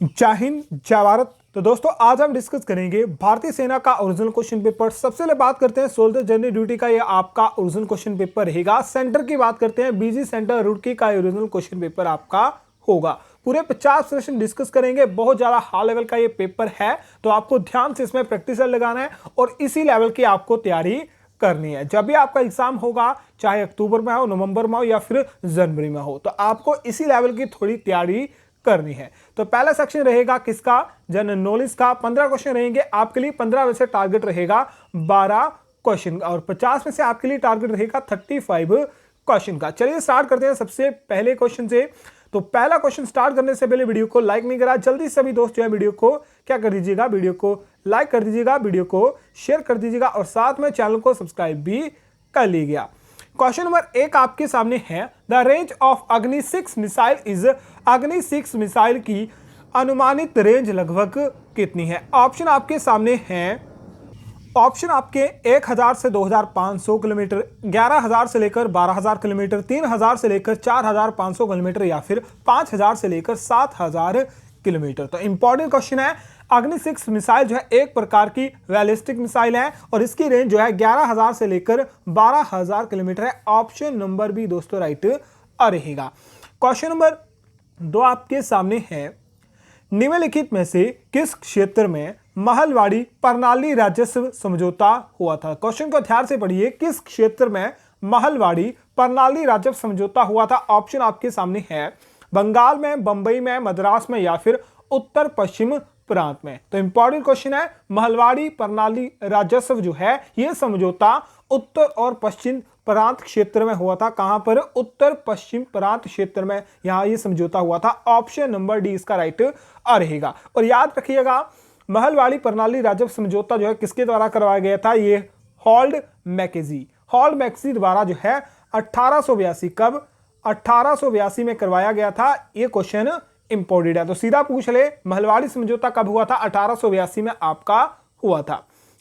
जय हिंद जय भारत। तो दोस्तों आज हम डिस्कस करेंगे भारतीय सेना का ओरिजिनल क्वेश्चन पेपर। सबसे पहले बात करते हैं सोल्जर जनरल ड्यूटी का, ये आपका ओरिजिनल क्वेश्चन पेपर रहेगा। सेंटर की बात करते हैं बीजी सेंटर रुड़की का ओरिजिनल क्वेश्चन पेपर आपका होगा। पूरे 50 क्वेश्चन डिस्कस करेंगे। बहुत ज्यादा हाई लेवल का ये पेपर है, तो आपको ध्यान से इसमें प्रैक्टिस लगाना है और इसी लेवल की आपको तैयारी करनी है। जब भी आपका एग्जाम होगा, चाहे अक्टूबर में हो, नवंबर में हो या फिर जनवरी में हो, तो आपको इसी लेवल की थोड़ी तैयारी करनी है। तो पहला सेक्शन रहेगा किसका, जनरल नॉलेज का। 15 क्वेश्चन रहेंगे आपके लिए। 15 में से टारगेट रहेगा 12 क्वेश्चन और 50 में से आपके लिए टारगेट रहेगा 35 क्वेश्चन का। चलिए स्टार्ट करते हैं सबसे पहले क्वेश्चन से। तो पहला क्वेश्चन स्टार्ट करने से पहले वीडियो को लाइक नहीं करा, जल्दी सभी दोस्त जो है वीडियो को क्या कर दीजिएगा, वीडियो को लाइक कर दीजिएगा, वीडियो को शेयर कर दीजिएगा और साथ में चैनल को सब्सक्राइब भी कर लीजिएगा। क्वेश्चन नंबर 1 आपके सामने है, द रेंज ऑफ अग्नि 6 मिसाइल इज। अग्नि 6 मिसाइल की अनुमानित रेंज लगभग कितनी है? ऑप्शन आपके सामने हैं। ऑप्शन आपके 1000 से 2500 किलोमीटर, 11000 से लेकर 12000 किलोमीटर, 3000 से लेकर 4500 किलोमीटर या फिर 5000 से लेकर 7000 किलोमीटर। तो इंपॉर्टेंट क्वेश्चन है। अग्नि 6 मिसाइल जो है एक प्रकार की बैलिस्टिक मिसाइल है और इसकी रेंज जो है 11000 से लेकर 12000 किलोमीटर है। ऑप्शन नंबर बी दोस्तों राइट रहेगा। क्वेश्चन नंबर 2 आपके सामने है, निम्नलिखित में से किस क्षेत्र में महलवाड़ी प्रणाली राजस्व समझौता हुआ था? क्वेश्चन को ध्यान से पढ़िए, किस क्षेत्र में महलवाड़ी प्रणाली राजस्व समझौता हुआ था? ऑप्शन आपके सामने है, बंगाल में, बंबई में, मद्रास में या फिर उत्तर पश्चिम प्रांत में। तो इंपॉर्टेंट क्वेश्चन है, महलवाड़ी प्रणाली राजस्व जो है यह समझौता उत्तर और पश्चिम प्रांत क्षेत्र में हुआ था। कहां पर? उत्तर पश्चिम प्रांत क्षेत्र में यहां यह समझौता हुआ था। ऑप्शन नंबर डी इसका राइट रहेगा। और याद रखिएगा, महलवाड़ी प्रणाली राजस्व समझौता जो है किसके द्वारा करवाया गया था? ये हॉल्ड मैकेजी द्वारा जो है 1882, कब? 1882 में करवाया गया था। ये क्वेश्चन इंपॉर्टेंट है, तो सीधा पूछ ले, महलवाड़ी समझौता कब हुआ था? 1882 में आपका हुआ था।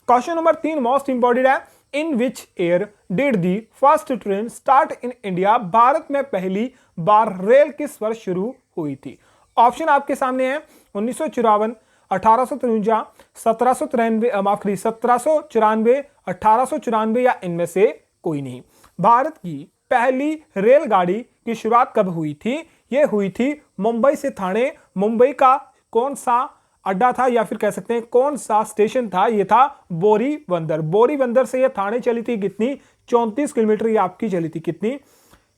क्वेश्चन नंबर 3 मोस्ट इंपॉर्टेंट है, in which year did the first train start in India? भारत में पहली बार रेल किस वर्ष शुरू हुई थी? ऑप्शन आपके सामने है, 1954, 1853, 1793, माफ करिए 1794, 1894 या इनमें से कोई नहीं। भारत की पहली रेलगाड़ी की शुरुआत कब हुई थी? यह हुई थी मुंबई से थाने। मुंबई का कौन सा अड्डा था या फिर कह सकते हैं कौन सा स्टेशन था? यह था बोरी बंदर। बोरी बंदर से यह थाने चली थी कितनी? 34 किलोमीटर ये आपकी चली थी। कितनी?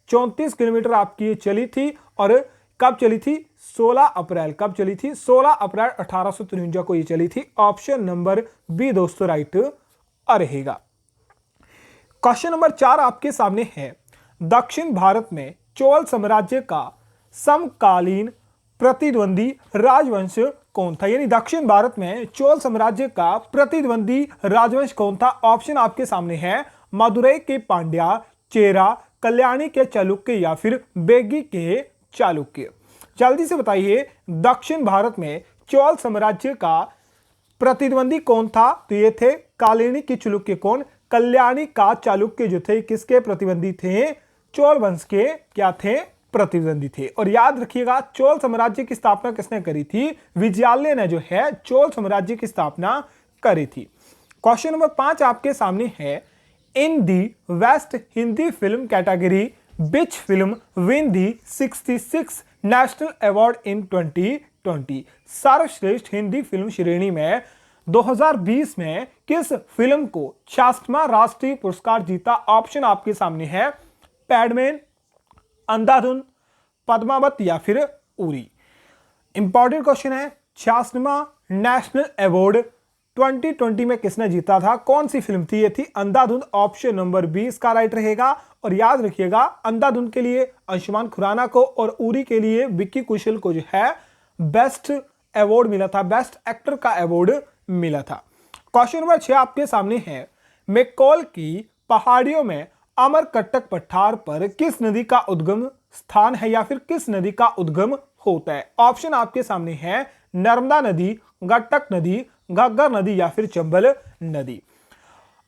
34 किलोमीटर आपकी चली थी। और कब चली थी? 16 अप्रैल। कब चली थी? 16 अप्रैल 1853 को ये चली थी। ऑप्शन नंबर बी दोस्तों राइट रहेगा। क्वेश्चन नंबर 4 आपके सामने है, दक्षिण भारत में चोल साम्राज्य का समकालीन प्रतिद्वंदी राजवंश कौन था? यानी दक्षिण भारत में चोल साम्राज्य का प्रतिद्वंदी राजवंश कौन था? ऑप्शन आपके सामने है, मदुरई के पांड्या, चेरा, कल्याणी के चालुक्य या फिर बेगी के चालुक्य। जल्दी से बताइए, दक्षिण भारत में चोल साम्राज्य का प्रतिद्वंदी कौन था? तो ये थे कालिनी की चालुक्य। कौन? कल्याणी का चालुक्य जो थे किसके प्रतिद्वंदी थे? चोल वंश के क्या थे? प्रतिद्वंदी थे। और याद रखिएगा, चोल साम्राज्य की स्थापना किसने करी थी? विजयालय ने जो है चोल साम्राज्य की स्थापना करी थी। क्वेश्चन नंबर 5 आपके सामने है, in the best Hindi film category which film win the 66 national award in 2020? सर्वश्रेष्ठ हिंदी फिल्म श्रेणी में 2020 में किस फिल्म को 66वां राष्ट्रीय पुरस्कार जीता? ऑप्शन आपके सामने है, पैडमैन, अंधाधुन, पद्मावत या फिर उरी। इंपॉर्टेंट क्वेश्चन है, 66वां नेशनल अवार्ड 2020 में किसने जीता था? कौन सी फिल्म थी? ये थी अंधाधुन। ऑप्शन नंबर बी इसका राइट रहेगा। और याद रखिएगा, अंधाधुन के लिए अंशुमान खुराना को और उरी के लिए विक्की कौशल को जो है बेस्ट अवार्ड मिला था, बेस्ट एक्टर का अवार्ड मिला था। क्वेश्चन नंबर 6 आपके सामने है, मैकॉल की पहाड़ियों में अमरकंटक पठार पर किस नदी का उद्गम स्थान है या फिर किस नदी का उद्गम होता है? ऑप्शन आपके सामने है, नर्मदा नदी, गंडक नदी, घग्गर नदी या फिर चंबल नदी।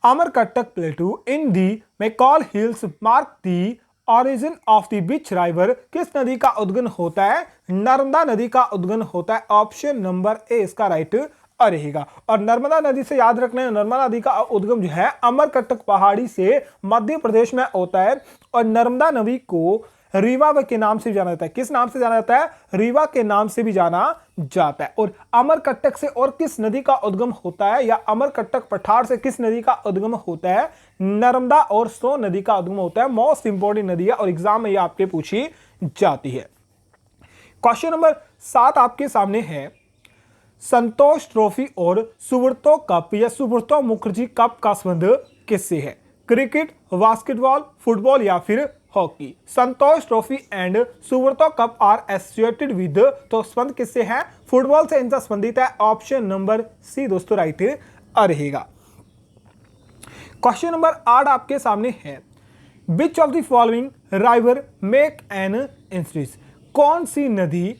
अमरकंटक प्लेटू इन दी McCall hills mark the origin of the which river, किस नदी का उद्गम होता है? नर्मदा नदी का उद्गम होता है। ऑप्शन नंबर ए इसका राइट रहेगा। और नर्मदा नदी से याद रखना है, नर्मदा नदी का उद्गम जो है अमरकंटक पहाड़ी से मध्य प्रदेश में होता है। और नर्मदा नदी को रीवा के नाम से जाना जाता है। किस नाम से जाना जाता है? रीवा के नाम से भी जाना जाता है। और अमरकंटक से और किस नदी का उद्गम होता है, या अमरकंटक पठार से किस नदी का उद्गम होता है? नर्मदा और सोन नदी का उद्गम होता है। मोस्ट इंपोर्टेंट नदी है और एग्जाम में ये आपके पूछी जाती है। क्वेश्चन नंबर 7 आपके सामने है, संतोष ट्रॉफी और सुब्रतो कप या सुब्रतो मुखर्जी कप का संबंध किससे है? क्रिकेट, बास्केटबॉल, फुटबॉल या फिर hockey? Santosh trophy and Subroto cup are associated with, तो संबंध किससे है? फुटबॉल से इनका संबंधित है। ऑप्शन नंबर सी दोस्तों राइट रहेगा। क्वेश्चन नंबर 8 आपके सामने है, which of the following river make an industries, कौन सी नदी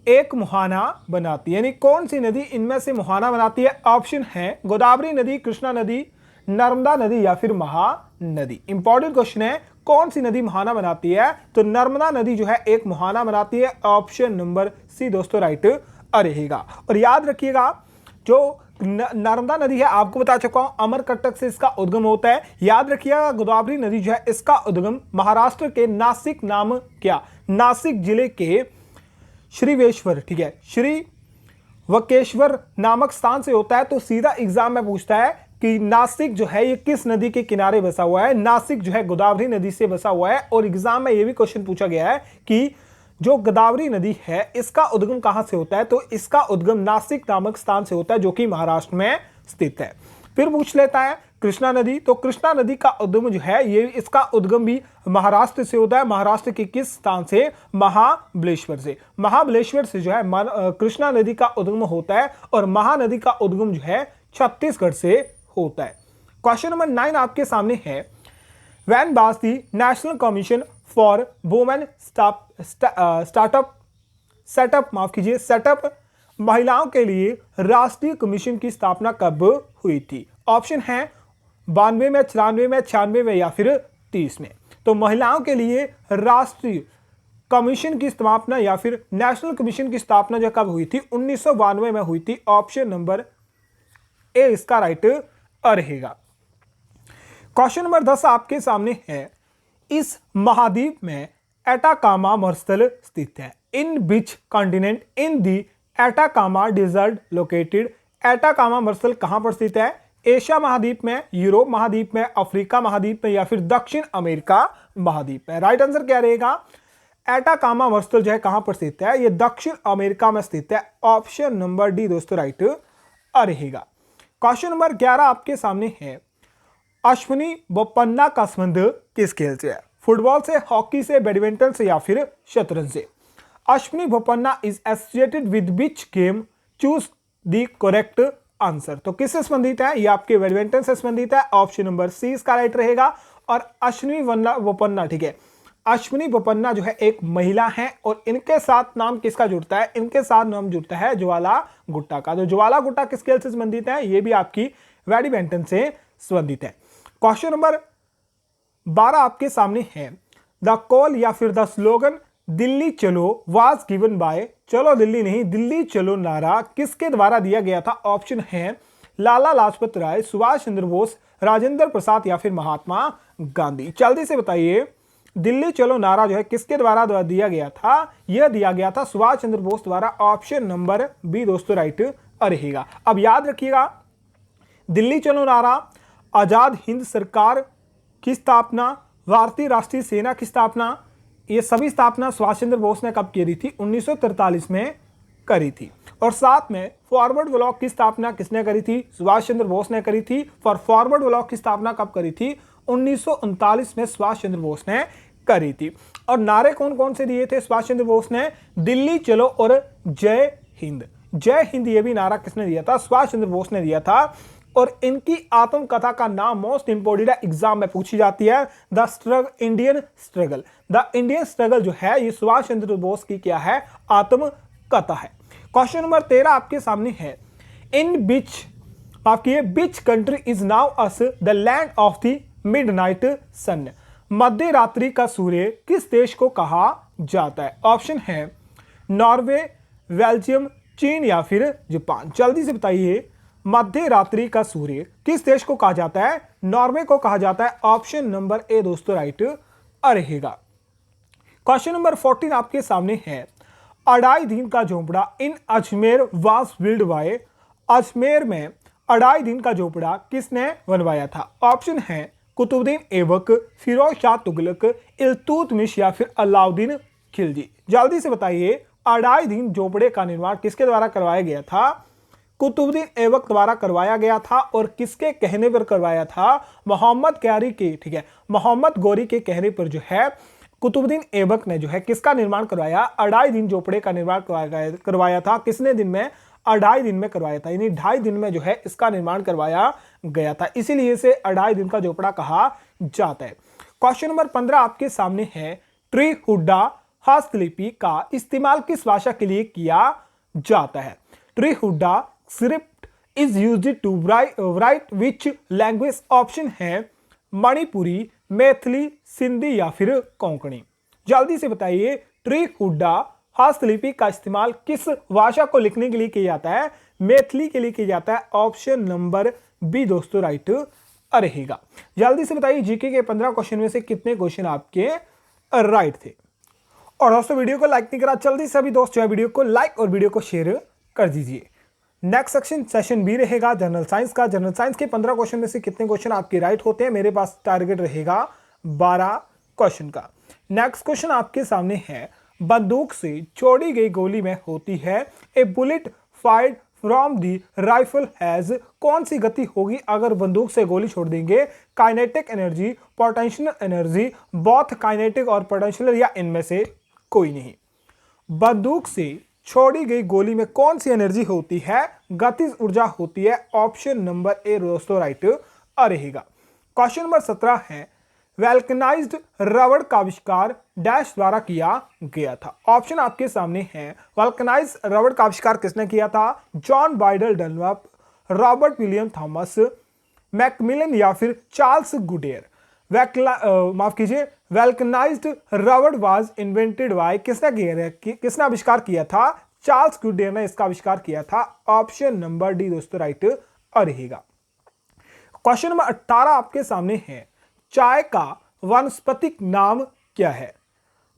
एक मुहाना बनाती है, यानी कौन सी नदी इनमें से मुहाना बनाती है? ऑप्शन है गोदावरी नदी, कृष्णा नदी, नर्मदा नदी या फिर महानदी। इंपॉर्टेंट क्वेश्चन है, कौन सी नदी मुहाना बनाती है? तो नर्मदा नदी जो है एक मुहाना बनाती है। ऑप्शन नंबर सी दोस्तों राइट रहेगा। और याद रखिएगा, जो नर्मदा नदी है आपको बता चुका हूं अमरकंटक से इसका उद्गम होता है। याद रखिएगा गोदावरी नदी जो है इसका उद्गम महाराष्ट्र के नासिक नाम क्या? नासिक जिले के श्रीवेश्वर, ठीक है, श्री वकेश्वर नामक स्थान से होता है। तो सीधा एग्जाम में पूछता है कि नासिक जो है ये किस नदी के किनारे बसा हुआ है? नासिक जो है गोदावरी नदी से बसा हुआ है। और एग्जाम में ये भी क्वेश्चन पूछा गया है कि जो गोदावरी नदी है इसका उद्गम कहां से होता है? तो इसका उद्गम नासिक नामक स्थान से होता है जो कि महाराष्ट्र में स्थित है। फिर पूछ लेता है कृष्णा नदी, तो कृष्णा नदी का उद्गम जो है ये इसका उद्गम भी महाराष्ट्र से होता है। महाराष्ट्र के किस स्थान से? महाबलेश्वर से। महाबलेश्वर से जो है कृष्णा नदी का उद्गम होता है। और महानदी का उद्गम जो है छत्तीसगढ़ से होता है। क्वेश्चन नंबर 9 आपके सामने है, when was the national commission for women setup, महिलाओं के लिए राष्ट्रीय कमीशन की स्थापना कब हुई थी? ऑप्शन है 92 में, 94 में, 96 में या फिर 30 में। तो महिलाओं के लिए राष्ट्रीय कमीशन की स्थापना या फिर नेशनल कमीशन की स्थापना जो कब हुई थी? 1992 में हुई थी। ऑप्शन नंबर ए इसका राइट रहेगा। क्वेश्चन नंबर 10 आपके सामने है, इस महाद्वीप में एटाकामा मरुस्थल स्थित है। इन बीच कॉन्टिनेंट इन दी एटाकामा डिजर्ट लोकेटेड, एटाकामा मरुस्थल कहां पर स्थित है? एशिया महाद्वीप में, यूरोप महाद्वीप में, अफ्रीका महाद्वीप में या फिर दक्षिण अमेरिका महाद्वीप में? राइट आंसर क्या रहेगा? एटाकामा मरुस्थल जो है कहां पर स्थित है? यह दक्षिण अमेरिका में स्थित है। ऑप्शन नंबर डी दोस्तों राइट रहेगा। क्वेश्चन नंबर 11 आपके सामने है, अश्विनी बोपन्ना का संबंध किस खेल से है? फुटबॉल से, हॉकी से, बैडमिंटन से या फिर शतरंज से? Ashwini Bopanna is associated with which game? Choose the correct answer. तो किससे संबंधित है? ये आपके बैडमिंटन से संबंधित है। ऑप्शन नंबर सी इसका राइट रहेगा। और अश्विनी बोपन्ना, ठीक है, अश्विनी बोपन्ना जो है एक महिला है और इनके साथ नाम किसका जुड़ता है? इनके साथ नाम जुड़ता है ज्वाला गुट्टा का। तो ज्वाला गुट्टा किस खेल से संबंधित है? ये भी आपकी बैडमिंटन से संबंधित है। क्वेश्चन नंबर 12 आपके सामने है, द कॉल या फिर द स्लोगन दिल्ली चलो वाज गिवन बाय, चलो दिल्ली नहीं दिल्ली चलो नारा किसके द्वारा दिया गया था? ऑप्शन है लाला लाजपत राय, सुभाष चंद्र बोस, राजेंद्र प्रसाद या फिर महात्मा गांधी। जल्दी से बताइए, दिल्ली चलो नारा जो है किसके द्वारा दिया गया था? यह दिया गया था सुभाष चंद्र बोस द्वारा। ऑप्शन नंबर बी दोस्तों राइट रहेगा। अब याद रखिएगा, दिल्ली चलो नारा, आजाद हिंद सरकार की स्थापना, भारतीय राष्ट्रीय सेना की स्थापना, ये सभी स्थापना सुभाष चंद्र बोस ने कब की थी? 1943 में करी थी। और साथ में फॉरवर्ड ब्लॉक की स्थापना किसने करी थी? सुभाष चंद्र बोस ने करी थी। फॉरवर्ड ब्लॉक की स्थापना कब करी थी? 1939 में सुभाष चंद्र बोस ने करी थी। और नारे कौन कौन से दिए थे सुभाष चंद्र बोस ने? दिल्ली चलो और जय हिंद। जय हिंद ये भी नारा किसने दिया था? सुभाष चंद्र बोस ने दिया था। और इनकी आत्मकथा का नाम मोस्ट इंपोर्टेंट है, एग्जाम में पूछी जाती है, Indian struggle. The Indian struggle जो है ये सुभाष चंद्र बोस की क्या है? आत्मकथा है। क्वेश्चन नंबर 13 आपके सामने है, इन बीच आपकी which country is known as the land of the midnight sun. मध्य रात्रि का सूर्य किस देश को कहा जाता है? ऑप्शन है नॉर्वे, बेल्जियम, चीन या फिर जापान। जल्दी से बताइए, मध्य रात्रि का सूर्य किस देश को कहा जाता है? नॉर्वे को कहा जाता है। ऑप्शन नंबर ए दोस्तों राइट रहेगा। क्वेश्चन नंबर 14 आपके सामने है, Adhai Din Ka Jhopra in Ajmer was built by. Ajmer में अढ़ाई दिन का झोपड़ा किसने बनवाया था? ऑप्शन है कुतुबुद्दीन ऐबक, फिरोज शाह तुगलक, इल्तुतमिश या फिर अलाउद्दीन खिलजी। जल्दी से बताइए, अढ़ाई दिन झोपड़े का निर्माण किसके द्वारा करवाया गया था? कुतुबुद्दीन ऐबक द्वारा करवाया गया था। और किसके कहने पर करवाया था? मोहम्मद गौरी के, ठीक है, मोहम्मद गौरी के कहने पर जो है कुतुबुद्दीन ऐबक ने जो है किसका निर्माण करवाया? अढ़ाई दिन झोपड़े का निर्माण करवाया था। किसने दिन में? अढ़ाई दिन में करवाया था, यानी 2.5 दिन में जो है इसका निर्माण करवाया गया था, इसीलिए इसे अढ़ाई दिन का झोपड़ा कहा जाता है। क्वेश्चन नंबर 15 आपके सामने है, त्रिहुड्डा हस्तलिपि का इस्तेमाल किस भाषा के लिए किया जाता है? Tirhuta script is used to write which language? Option है मणिपुरी, मैथिली, सिंधी या फिर कोंकणी। जल्दी से बताइए, त्रिहुड्डा हस्तलिपि का इस्तेमाल किस भाषा को लिखने के लिए किया जाता है? मैथिली के लिए किया जाता है। ऑप्शन नंबर बी दोस्तों राइट रहेगा। जल्दी से बताइए, जीके के 15 क्वेश्चन में से कितने क्वेश्चन आपके राइट थे? और दोस्तों वीडियो को लाइक नहीं करा, जल्दी से अभी दोस्त जो है वीडियो को लाइक और वीडियो को शेयर कर दीजिए। नेक्स्ट सेशन बी रहेगा जनरल साइंस का। जनरल साइंस के 15 क्वेश्चन में से कितने क्वेश्चन आपके राइट होते हैं? मेरे पास टारगेट रहेगा 12 क्वेश्चन का। नेक्स्ट क्वेश्चन आपके सामने है, बंदूक से छोड़ी गई गोली में होती है a bullet fired from the rifle has. कौन सी गति होगी अगर बंदूक से गोली छोड़ देंगे? Kinetic energy, potential energy, both kinetic और पोटेंशियल या इनमें से कोई नहीं। बंदूक से छोड़ी गई गोली में कौन सी एनर्जी होती है? गतिज ऊर्जा होती है। ऑप्शन नंबर ए दोस्तों राइट रहेगा। क्वेश्चन नंबर 17 है, वैल्कनाइज्ड रबड़ का आविष्कार डैश द्वारा किया गया था। ऑप्शन आपके सामने है, वल्कनाइज्ड रबड़ का आविष्कार किसने किया था? John Boyd Dunlop, Robert William Thomas, Macmillan या फिर चार्ल्स गुडियर। माफ कीजिए, वैल्कनाइज्ड रबड़ वाज इन्वेंटेड बाय, किसने आविष्कार किया था? चार्ल्स गुडियर ने इसका आविष्कार किया था। ऑप्शन नंबर डी दोस्तों राइट रहेगा। क्वेश्चन नंबर 18 आपके सामने है, चाय का वानस्पतिक नाम क्या है?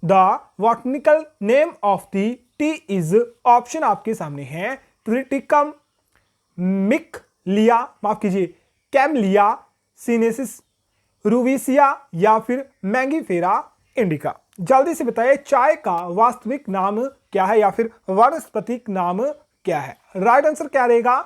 The botanical name of the T is. Option आपके सामने है, ट्रिटिकम, मिकलिया, माफ कीजिए, कैमलिया सिनेसिस, रूविसिया या फिर मैंगीफेरा इंडिका। जल्दी से बताइए, चाय का वास्तविक नाम क्या है या फिर वानस्पतिक नाम क्या है? राइट आंसर क्या रहेगा?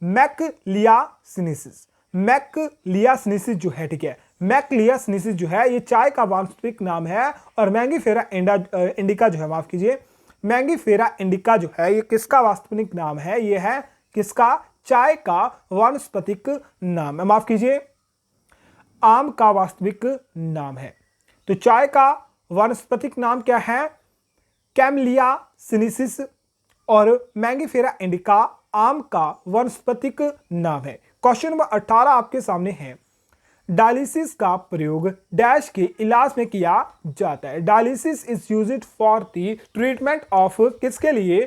मैकलिया सिनेसिस। मैकलिया सिनेसिस जो है, ठीक है, मैकलिया सिनेसिस जो है ये चाय का वास्तविक नाम है। और मैंगीफेरा इंडिका जो है, माफ कीजिए, मैंगीफेरा इंडिका जो है ये किसका वास्तविक नाम है? ये है किसका? चाय का वानस्पतिक नाम है, माफ कीजिए, आम का वास्तविक नाम है। तो चाय का वानस्पतिक नाम क्या है? कैमलिया सिनेसिस। और मैंगीफेरा इंडिका आम का वनस्पतिक नाम है। क्वेश्चन नंबर 18 आपके सामने है, डायलिसिस का प्रयोग डैश के इलाज में किया जाता है। Dialysis is used for the treatment of, किसके लिए?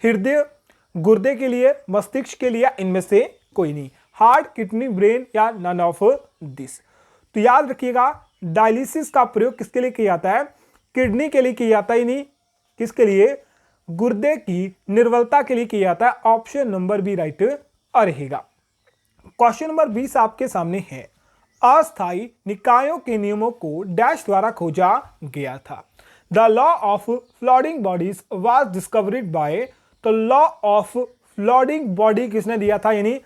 हृदय, गुर्दे के लिए, मस्तिष्क के लिए, इनमें से कोई नहीं। हार्ट, किडनी, ब्रेन या नन ऑफ दिस। तो याद रखिएगा, डायलिसिस का प्रयोग किसके लिए किया जाता है? किडनी के लिए किया जाता है, नहीं किसके लिए? गुर्दे की निर्बलता के लिए किया जाता है। ऑप्शन नंबर बी राइट रहेगा। क्वेश्चन नंबर 20 आपके सामने है, अस्थायी निकायों के नियमों को डैश द्वारा खोजा गया था। The law of floating bodies was discovered by. तो लॉ ऑफ फ्लोटिंग बॉडी किसने दिया था? यानी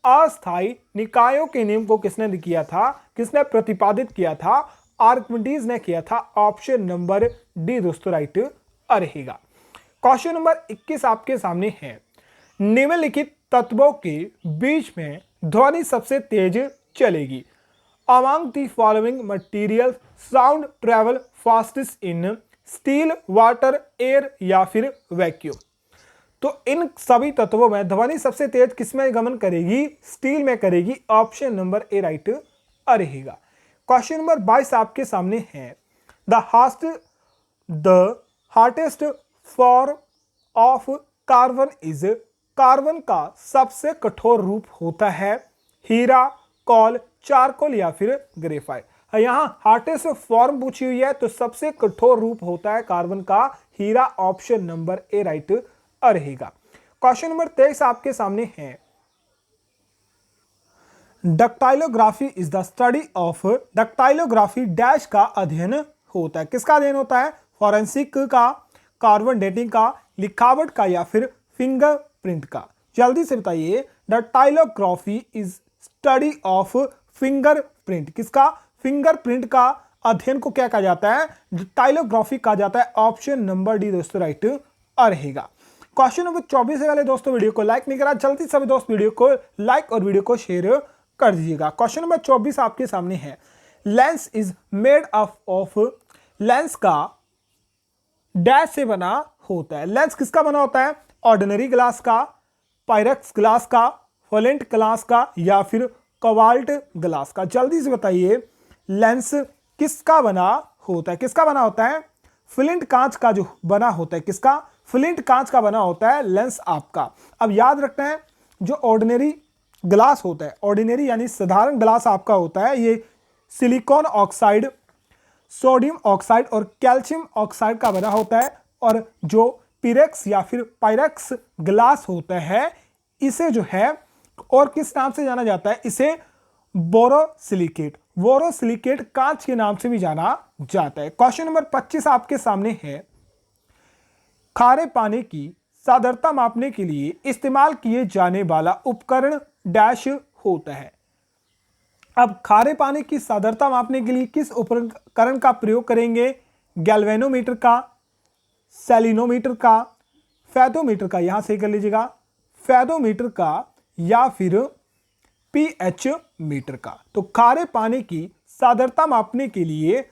अस्थायी निकायों के नियम को किसने किया था? किसने प्रतिपादित किया था? आर्किमिडीज ने किया था। ऑप्शन नंबर डी दोस्तों राइट रहेगा। क्वेश्चन नंबर 21 आपके सामने है, निम्नलिखित तत्वों के बीच में ध्वनि सबसे तेज चलेगी। Among the following materials sound travel fastest in steel, water, air या फिर वैक्यूम। तो इन सभी तत्वों में ध्वनि सबसे तेज किसमें गमन करेगी? स्टील में करेगी। ऑप्शन नंबर ए राइट रहेगा। क्वेश्चन नंबर 22 आपके सामने है, the heartiest form of carbon is, carbon का सबसे कठोर रूप होता है हीरा, कॉल, चारकोल या फिर ग्रेफाइट। यहां हार्टेस्ट फॉर्म पूछी हुई है तो सबसे कठोर रूप होता है कार्बन का हीरा, ऑप्शन नंबर ए राइट रहेगा। क्वेश्चन नंबर 23 आपके सामने है, dactylography is the study of, dactylography dash का अध्ययन होता है, किसका अध्ययन होता है, फॉरेंसिक का, कार्बन डेटिंग का, लिखावट का या फिर फिंगरप्रिंट का। जल्दी से बताइए, डक्टाइलोग्राफी इज स्टडी ऑफ फिंगरप्रिंट, किसका, फिंगरप्रिंट का अध्ययन को क्या कहा जाता है, डक्टाइलोग्राफी कहा जाता है, ऑप्शन नंबर डी दोस्तों राइट रहेगा। क्वेश्चन नंबर 24 से पहले दोस्तों वीडियो को लाइक नहीं करा, जल्दी सभी दोस्त वीडियो को लाइक और वीडियो को शेयर कर दीजिएगा। क्वेश्चन नंबर 24 आपके सामने है, lens is made of, lens का डैश से बना होता है, लेंस किसका बना होता है, ऑर्डिनरी ग्लास का, पायरेक्स ग्लास का, वोलेंट ग्लास का या फिर कोबाल्ट ग्लास का। जल्दी से बताइए, लेंस किसका बना होता है, किसका बना होता है, फ्लिंट कांच का जो बना होता है, किसका, फ्लिंट कांच का बना होता है लेंस आपका। अब याद रखना है, जो ऑर्डिनरी ग्लास होता है, ऑर्डिनरी यानी साधारण ग्लास आपका होता है, ये सिलिकॉन ऑक्साइड, सोडियम ऑक्साइड और कैल्शियम ऑक्साइड का बना होता है, और जो पिरेक्स या फिर पायरेक्स ग्लास होता है, इसे जो है और किस नाम से जाना जाता है, इसे बोरोसिलिकेट, बोरोसिलिकेट कांच के नाम से भी जाना जाता है। क्वेश्चन नंबर 25 आपके सामने है, खारे पानी की सादरता मापने के लिए इस्तेमाल किए जाने वाला उपकरण डैश होता है। अब खारे पानी की सादरता मापने के लिए किस उपकरण का प्रयोग करेंगे, गैल्वेनोमीटर का, सेलिनोमीटर का, फैथोमीटर का, यहां से कर लीजिएगा, फैथोमीटर का या फिर पीएच मीटर का। तो खारे पानी की सादरता मापने के लिए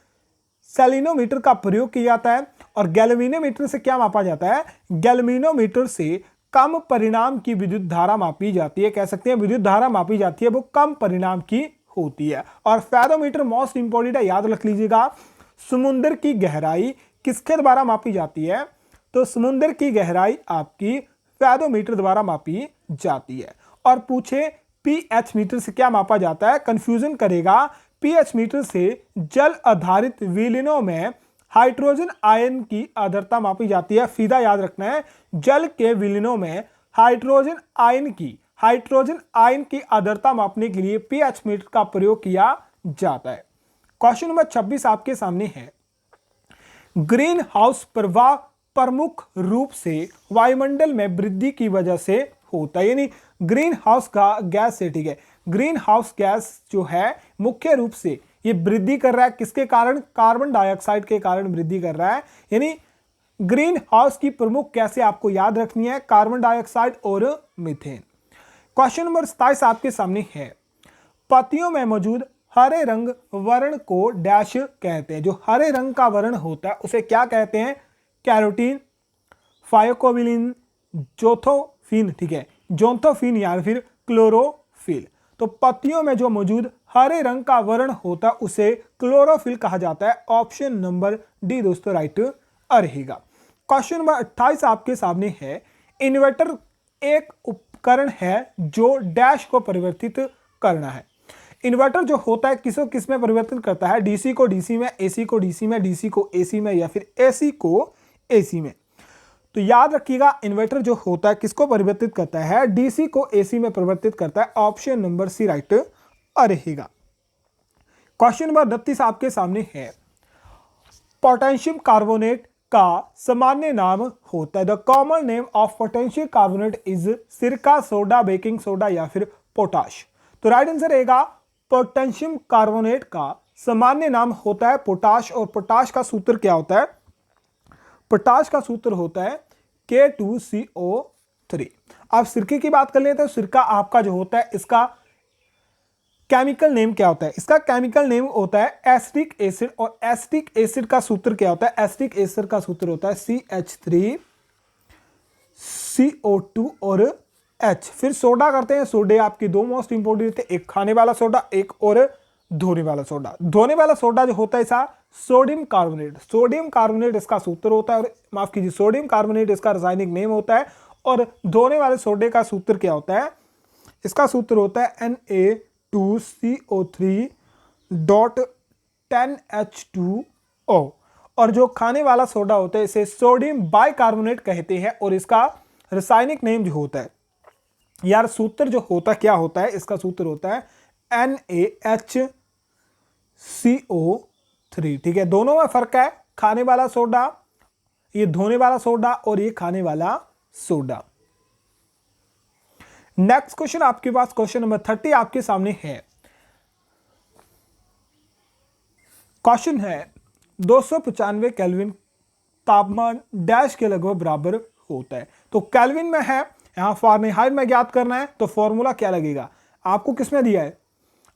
सेलिनोमीटर का प्रयोग किया जाता है, और गैल्वेनोमीटर से क्या मापा जाता है, गैल्वेनोमीटर से कम परिणाम की विद्युत धारा मापी जाती है, कह सकते हैं विद्युत धारा मापी जाती है वो कम परिणाम की होती है। और फैथोमीटर मोस्ट इंपॉर्टेंट है, याद रख लीजिएगा, समुद्र की गहराई किसके द्वारा मापी जाती है, तो समुद्र की गहराई आपकी फैथोमीटर द्वारा मापी जाती है। और पूछे पीएच मीटर से क्या मापा जाता है, कंफ्यूजन करेगा, पीएच मीटर से जल आधारित विलीनों में हाइड्रोजन आयन की आर्द्रता मापी जाती है। फीदा याद रखना है, जल के विलीनों में हाइड्रोजन आयन की आर्द्रता मापने के लिए पीएच मीटर का प्रयोग किया जाता है। क्वेश्चन नंबर 26 आपके सामने है, ग्रीन हाउस प्रभाव प्रमुख रूप से वायुमंडल में वृद्धि की वजह से होता है, यानी ग्रीन हाउस का गैस से, ठीक है, ग्रीन हाउस गैस जो है मुख्य रूप से ये वृद्धि कर रहा है किसके कारण, कार्बन डाइऑक्साइड के कारण वृद्धि कर रहा है। यानी ग्रीन हाउस की प्रमुख गैसें आपको याद रखनी है, कार्बन डाइऑक्साइड और मीथेन। क्वेश्चन नंबर 27 आपके सामने है, पत्तियों में मौजूद हरे रंग वर्ण को डैश कहते हैं, जो हरे रंग का वर्ण होता है उसे क्या कहते हैं, कैरोटीन, फायोकोबिलिन, जोथोफिन, ठीक है, जोंथोफिन या फिर क्लोरोफिल। तो पत्तियों में जो मौजूद हरे रंग का वर्ण होता है उसे क्लोरोफिल कहा जाता है, ऑप्शन नंबर डी दोस्तों राइट रहेगा। क्वेश्चन नंबर 28 आपके सामने है, इन्वर्टर एक उपकरण है जो डैश को परिवर्तित करना है। इन्वर्टर जो होता है किसको किस में परिवर्तन करता है, डीसी को डीसी में, एसी को डीसी में, डीसी को एसी में या फिर एसी को एसी में। तो याद रखिएगा, इन्वर्टर जो होता है किसको परिवर्तित करता है, डीसी को एसी में परिवर्तित करता है, ऑप्शन नंबर सी राइट रहेगा। क्वेश्चन नंबर 39 आपके सामने है, पोटेशियम कार्बोनेट का सामान्य नाम होता है, the common name of potassium carbonate is सिरका, सोडा, बेकिंग सोडा या फिर पोटाश। तो राइट आंसर रहेगा, पोटेशियम कार्बोनेट का सामान्य नाम होता है पोटाश, और पोटाश का सूत्र क्या होता है, पोटाश का सूत्र होता है K2CO3। अब सिरके की बात कर लेते हैं, सिरका आपका जो होता है इसका केमिकल नेम क्या होता है, इसका केमिकल नेम होता है एसिटिक एसिड, और एसिटिक एसिड का सूत्र क्या होता है, एसिटिक एसिड का सूत्र होता है CH3CO2 और H। फिर सोडा करते हैं, सोडे आपकी दो मोस्ट इंपोर्टेंट थे, एक खाने वाला सोडा, एक और धोने वाला सोडा। धोने वाला सोडा जो होता है ऐसा सोडियम कार्बोनेट, सोडियम कार्बोनेट इसका सूत्र होता है, और माफ कीजिए सोडियम कार्बोनेट इसका रासायनिक नेम होता है। और धोने वाले सोडे का सूत्र क्या होता है? इसका सूत्र होता है Na2CO3.10H2O। और जो खाने वाला सोडा होता है इसे सोडियम बाइकार्बोनेट कहते हैं, और इसका रासायनिक नेम जो होता है, यार सूत्र जो होता क्या होता है, इसका सूत्र होता है NaHCO3। ठीक है, दोनों में फर्क है, खाने वाला सोडा, ये धोने वाला सोडा, और ये खाने वाला सोडा। नेक्स्ट क्वेश्चन आपके पास क्वेश्चन नंबर 30 आपके सामने है। क्वेश्चन है 295 केल्विन तापमान डैश के लगभग बराबर होता है। तो केल्विन में है, यहां फारेनहाइट में ज्ञात करना है, तो फॉर्मूला क्या लगेगा? आपको किसमें दिया है?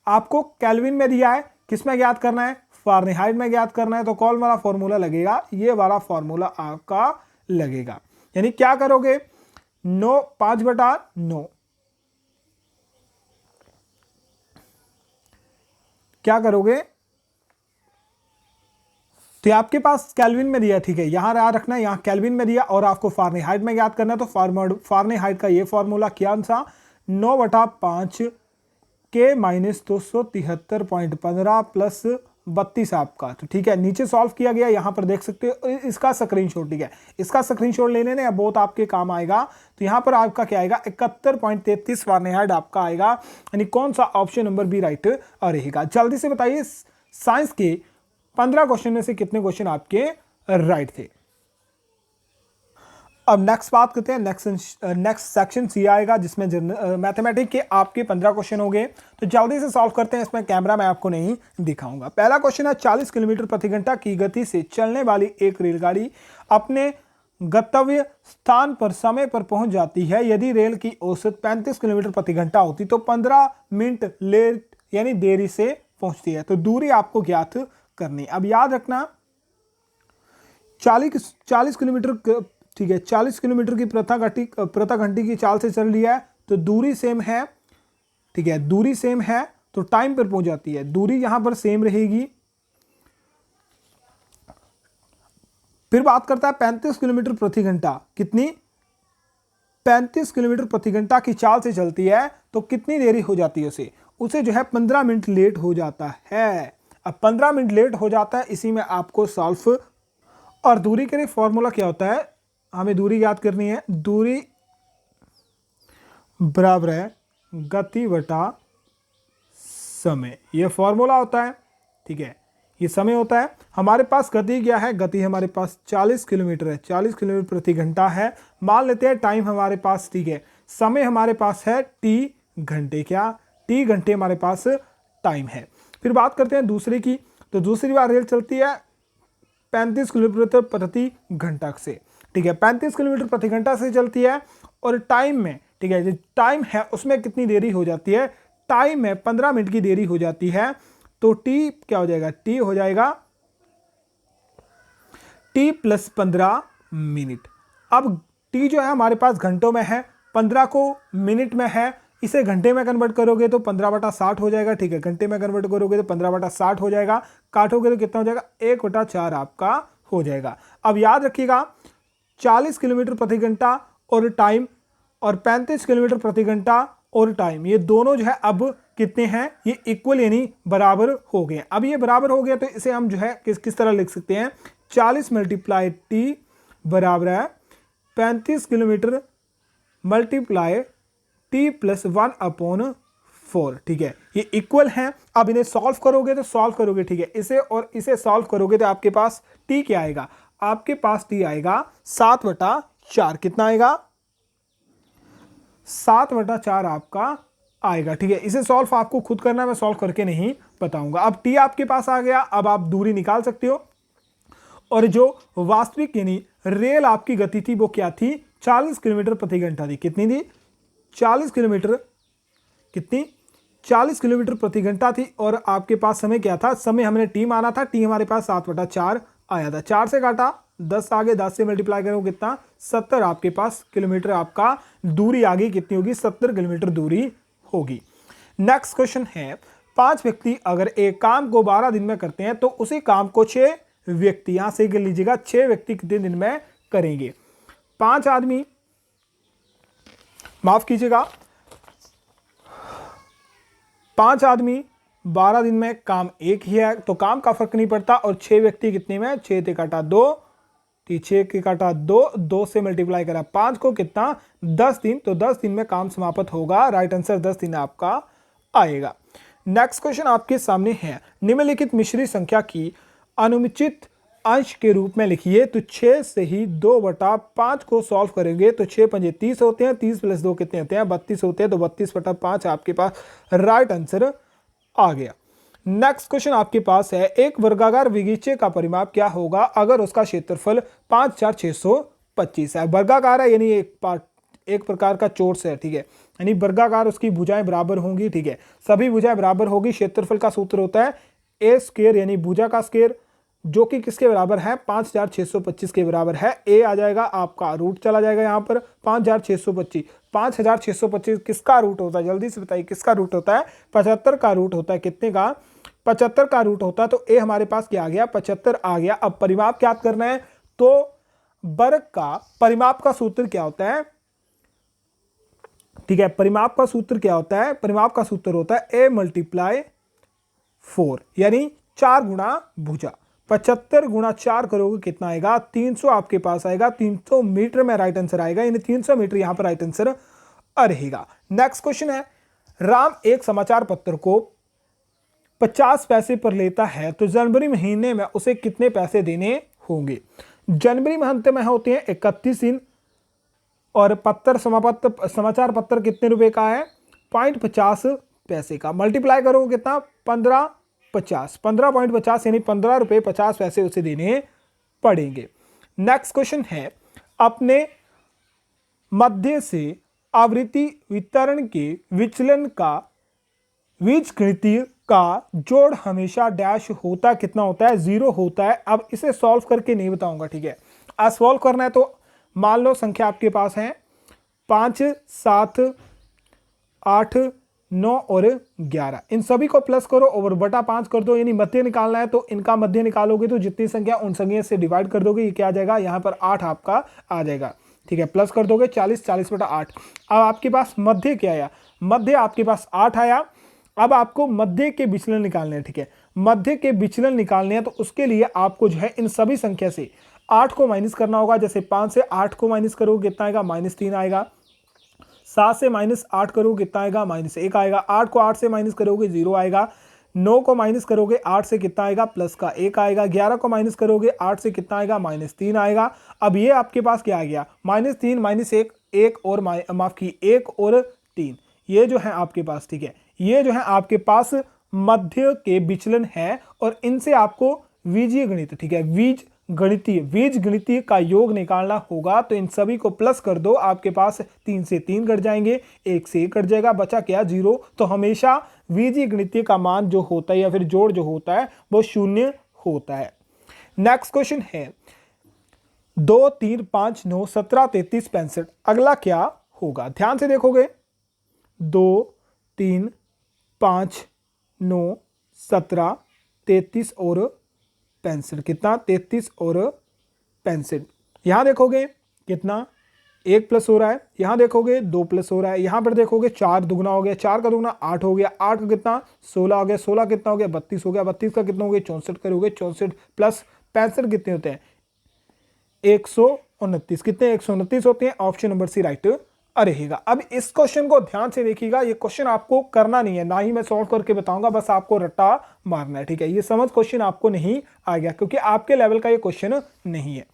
आपको केल्विन में दिया है, किसमें ज्ञात करना है? फारेनहाइट में ज्ञात करना है। तो कौन वाला फॉर्मूला लगेगा? ये वाला फॉर्मूला आपका लगेगा। यानी क्या करोगे? 5/9 क्या करोगे? तो आपके पास केल्विन में दिया, ठीक है, यहां याद रखना है, यहां केल्विन में दिया, और आपको फारेनहाइट में ज्ञात करना है। तो फारेनहाइट का ये फॉर्मूला क्या था? 9/5 के -273.15 प्लस 32 आपका। तो ठीक है, नीचे सॉल्व किया गया, यहां पर देख सकते हो, इसका स्क्रीनशॉट। ठीक है, इसका स्क्रीनशॉट लेने ने बहुत आपके काम आएगा। तो यहां पर आपका क्या आएगा? 71.33 फारेनहाइट आपका आएगा। यानी कौन सा ऑप्शन नंबर बी राइट रहेगा? जल्दी से बताइए, साइंस के 15 क्वेश्चन में से कितने क्वेश्चन आपके राइट थे? अब नेक्स्ट बात करते हैं, नेक्स्ट सेक्शन सी आएगा, जिसमें मैथमेटिक्स के आपके 15 क्वेश्चन हो गए। तो जल्दी से सॉल्व करते हैं, इसमें कैमरा मैं आपको नहीं दिखाऊंगा। पहला क्वेश्चन है, 40 किलोमीटर प्रति घंटा की गति से चलने वाली एक रेलगाड़ी अपने गंतव्य स्थान पर समय पर पहुंच जाती है। यदि रेल की औसत 35 किलोमीटर प्रति घंटा होती तो 15 मिनट लेट यानी देरी से पहुंचती है। तो दूरी आपको ज्ञात करनी। अब याद रखना 40 किलोमीटर, ठीक है, 40 किलोमीटर की प्रति घंटे की चाल से चल रही है, तो दूरी सेम है। ठीक है, दूरी सेम है तो टाइम पर पहुंच जाती है, दूरी यहां पर सेम रहेगी। फिर बात करता है 35 किलोमीटर प्रति घंटा, कितनी? 35 किलोमीटर प्रति घंटा की चाल से चलती है, तो कितनी देरी हो जाती है उसे जो है 15 मिनट लेट हो जाता है। अब 15 मिनट लेट हो जाता है, इसी में आपको सॉल्व। और दूरी के लिए फॉर्मूला क्या होता है? हमें दूरी याद करनी है, दूरी बराबर है गति बटा समय, यह फॉर्मूला होता है। ठीक है, ये समय होता है। हमारे पास गति क्या है? गति हमारे पास 40 किलोमीटर है, 40 किलोमीटर प्रति घंटा है। मान लेते हैं टाइम हमारे पास, ठीक है, समय हमारे पास है टी घंटे, क्या? टी घंटे हमारे पास टाइम है। फिर बात करते हैं दूसरे की। तो दूसरी बार रेल चलती है 35 किलोमीटर प्रति घंटा से। ठीक है, 35 किलोमीटर प्रति घंटा से चलती है, और टाइम में, ठीक है, जो टाइम है उसमें कितनी देरी हो जाती है? टाइम में 15 मिनट की देरी हो जाती है। तो टी क्या हो जाएगा? टी हो जाएगा टी प्लस 15 मिनट। अब टी जो है हमारे पास घंटों में है, 15 को मिनट में है, इसे घंटे में कन्वर्ट करोगे तो 15/60 हो जाएगा। ठीक है, घंटे में कन्वर्ट करोगे तो 15/60 हो जाएगा। काटोगे तो कितना हो जाएगा? 1/4 आपका हो जाएगा। अब याद रखिएगा 40 किलोमीटर प्रति घंटा और टाइम, और 35 किलोमीटर प्रति घंटा और टाइम, ये दोनों जो है अब कितने हैं? ये इक्वल यानी बराबर हो गए। अब ये बराबर हो गया, तो इसे हम जो है किस तरह लिख सकते हैं? 40 मल्टीप्लाई टी बराबर है 35 किलोमीटर मल्टीप्लाई टी प्लस 1/4। ठीक है, ये इक्वल हैं। अब इन्हें सॉल्व करोगे तो सॉल्व करोगे, ठीक है, इसे और इसे सॉल्व करोगे तो आपके पास टी क्या आएगा? आपके पास टी आएगा 7/4। कितना आएगा? 7/4 आपका आएगा। ठीक है, इसे सॉल्व आपको खुद करना है, मैं सॉल्व करके नहीं बताऊंगा। अब टी आपके पास आ गया, अब आप दूरी निकाल सकते हो। और जो वास्तविक यानी रेल आपकी गति थी वो क्या थी? 40 किलोमीटर प्रति घंटा थी। कितनी थी? 40 किलोमीटर, कितनी? 40 किलोमीटर प्रति घंटा थी। और आपके पास समय क्या था? समय हमने टी माना था, टी हमारे पास 7/4 आया था। 4 से काटा, 10 आगे, 10 से मल्टीप्लाई करो कितना? 70 आपके पास किलोमीटर आपका दूरी आगे कितनी होगी? 70 किलोमीटर दूरी होगी। नेक्स्ट क्वेश्चन है 5 व्यक्ति अगर एक काम को 12 दिन में करते हैं तो उसी काम को 6 व्यक्ति, यहां से लीजिएगा 6 व्यक्ति कितने दिन में करेंगे। 5 आदमी, माफ कीजिएगा, 5 आदमी 12 दिन में काम एक ही है तो काम का फर्क नहीं पड़ता। और 6 व्यक्ति कितने में, 6 से काटा 2, 6 के काटा 2, 2 से मल्टीप्लाई करा 5 को कितना, 10 दिन, तो 10 दिन में काम समाप्त होगा। राइट आंसर 10 दिन आपका आएगा। नेक्स्ट क्वेश्चन आपके सामने है, निम्नलिखित मिश्री संख्या की अनुचित अंश के रूप में लिखिए। तो 6 से ही 2/5 को सॉल्व करेंगे तो 6 पंजे 30 होते हैं, 30 + 2 कितने होते हैं, 32 होते हैं। तो 32/5 आपके पास राइट आंसर आ गया। नेक्स्ट क्वेश्चन आपके पास है, एक वर्गाकार बगीचे का परिमाप क्या होगा अगर उसका क्षेत्रफल 5,625 है। वर्गाकार है यानी एक प्रकार का चोरस है, ठीक है, यानी वर्गाकार, उसकी भुजाएं बराबर होंगी, ठीक है, सभी भुजाएं बराबर होगी। क्षेत्रफल का सूत्र होता है a² यानी भुजा का स्क्वायर, जो कि किसके बराबर है, 5,625 के बराबर है। ए आ जाएगा आपका, रूट चला जाएगा यहाँ पर 5,625। 5,625 किसका रूट होता है, जल्दी से बताइए किसका रूट होता है, 75 का रूट होता है। कितने का, 75 का रूट होता है। तो ए हमारे पास क्या आ गया, 75 आ गया। अब परिमाप क्या करना है, तो वर्ग का परिमाप का सूत्र क्या होता है, ठीक है, परिमाप का सूत्र क्या होता है, परिमाप का सूत्र होता है a × 4 यानी 4 गुणा भुजा। 75 गुणा 4 करोगे कितना आएगा, 300 आपके पास आएगा। 300 मीटर में राइट आंसर आएगा, यानी 300 मीटर यहां पर राइट आंसर रहेगा। नेक्स्ट क्वेश्चन है, राम एक समाचार पत्र को 50 पैसे पर लेता है तो जनवरी महीने में उसे कितने पैसे देने होंगे। जनवरी महीने में होते हैं 31 दिन और समाचार पत्र कितने रुपए का है, 0.50 पैसे का। मल्टीप्लाई करोगे कितना, 15.50 यानी 15 रुपए 50 पैसे उसे देने पड़ेंगे। नेक्स्ट क्वेश्चन है, अपने मध्य से आवृत्ति वितरण के विचलन का बीजगणितीय का जोड़ हमेशा डैश होता कितना होता है, 0 होता है। अब इसे सॉल्व करके नहीं बताऊंगा, ठीक है, आज सॉल्व करना है। तो मान लो संख्या आपके पास है 5, 7, 8, 9 और 11, इन सभी को प्लस करो और बटा 5 कर दो, यानी मध्य निकालना है। तो इनका मध्य निकालोगे तो जितनी संख्या उन संख्या से डिवाइड कर दोगे, ये क्या आ जाएगा, यहाँ पर 8 आपका आ जाएगा, ठीक है, प्लस कर दोगे 40, 40/8। अब आपके पास मध्य क्या आया, मध्य आपके पास 8 आया। अब आपको मध्य के विचलन निकालने हैं, ठीक है, मध्य के विचलन निकालने हैं। तो उसके लिए आपको जो है इन सभी संख्या से 8 को माइनस करना होगा। जैसे 5 से 8 को माइनस करोगे कितना आएगा, -3 आएगा। 7 से -8 करोगे कितना आएगा, -1 आएगा। 8 को 8 से माइनस करोगे 0 आएगा। 9 को माइनस करोगे 8 से कितना आएगा, +1 आएगा। 11 को माइनस करोगे 8 से कितना आएगा, -3 आएगा। अब ये आपके पास क्या आ गया, -3 -1, 1 और माफ की 1 और 3, ये जो है आपके पास, ठीक है, ये जो है आपके पास मध्य के विचलन है। और इनसे आपको बीजीय गणित, ठीक है, बीज गणितीय का योग निकालना होगा। तो इन सभी को प्लस कर दो, आपके पास 3 से 3 कट जाएंगे, 1 से 1 कट जाएगा, बचा क्या, 0। तो हमेशा बीजीय गणितीय का मान जो होता है या फिर जोड़ जो होता है वो 0 होता है। नेक्स्ट क्वेश्चन है, 2, 3, 5, 9, 17, 33, 65, अगला क्या होगा। ध्यान से देखोगे, 2, 3, 5, 9, 17, 33 और 65, कितना, 33 और 65। यहां देखोगे कितना, 1 प्लस हो रहा है, यहां देखोगे 2 प्लस हो रहा है, यहां पर देखोगे 4 दुगना हो गया, 4 का दुगना 8 हो गया, 8 का कितना 16 हो गया, 16 कितना हो गया 32 हो गया, 32 का कितना हो गया 64 करोगे, 64 प्लस 65 कितने होते हैं 129, कितने 129 होते हैं। ऑप्शन नंबर सी राइट रहेगा। अब इस क्वेश्चन को ध्यान से देखिएगा, ये क्वेश्चन आपको करना नहीं है, ना ही मैं सॉल्व करके बताऊंगा, बस आपको रट्टा मारना है, ठीक है। ये समझ क्वेश्चन आपको नहीं आ गया क्योंकि आपके लेवल का ये क्वेश्चन नहीं है।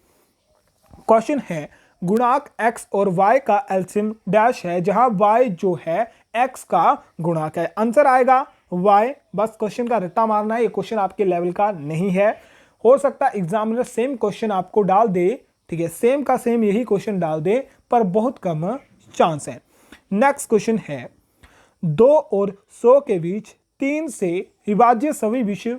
क्वेश्चन है, गुणांक x और y का एलसीएम डैश है, जहां y जो है x का गुणांक है। आंसर आएगा y, बस क्वेश्चन का रट्टा मारना है, ये क्वेश्चन आपके लेवल का नहीं है। हो सकता है एग्जामिनर सेम क्वेश्चन आपको डाल दे, ठीक है, सेम का सेम यही क्वेश्चन डाल दे, पर बहुत कम चांस है। नेक्स्ट क्वेश्चन है, 2 और 100 के बीच 3 से विभाज्य सभी विषम